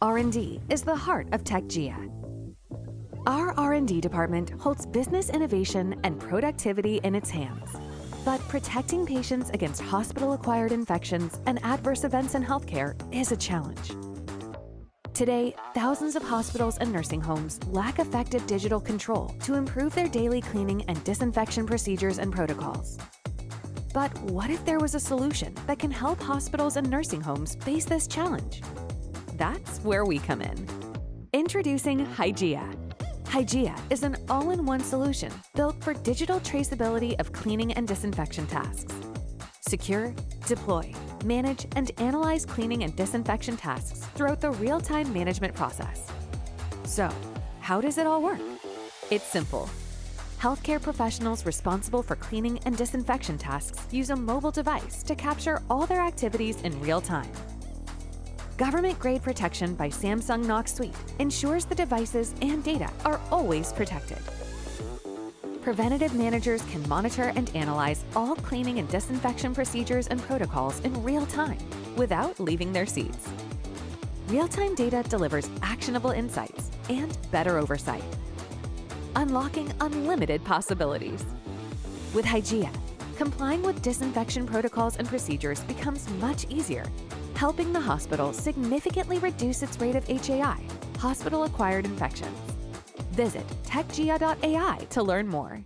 R&D is the heart of Techgia. Our R&D department holds business innovation and productivity in its hands. But protecting patients against hospital-acquired infections and adverse events in healthcare is a challenge. Today, thousands of hospitals and nursing homes lack effective digital control to improve their daily cleaning and disinfection procedures and protocols. But what if there was a solution that can help hospitals and nursing homes face this challenge? That's where we come in. Introducing HIGIA. HIGIA is an all-in-one solution built for digital traceability of cleaning and disinfection tasks. Secure, deploy, manage, and analyze cleaning and disinfection tasks throughout the real-time management process. So, how does it all work? It's simple. Healthcare professionals responsible for cleaning and disinfection tasks use a mobile device to capture all their activities in real time. Government-grade protection by Samsung Knox Suite ensures the devices and data are always protected. Preventative managers can monitor and analyze all cleaning and disinfection procedures and protocols in real time without leaving their seats. Real-time data delivers actionable insights and better oversight, unlocking unlimited possibilities. With HIGIA, complying with disinfection protocols and procedures becomes much easier, helping the hospital significantly reduce its rate of HAI, hospital-acquired infections. Visit techgia.ai to learn more.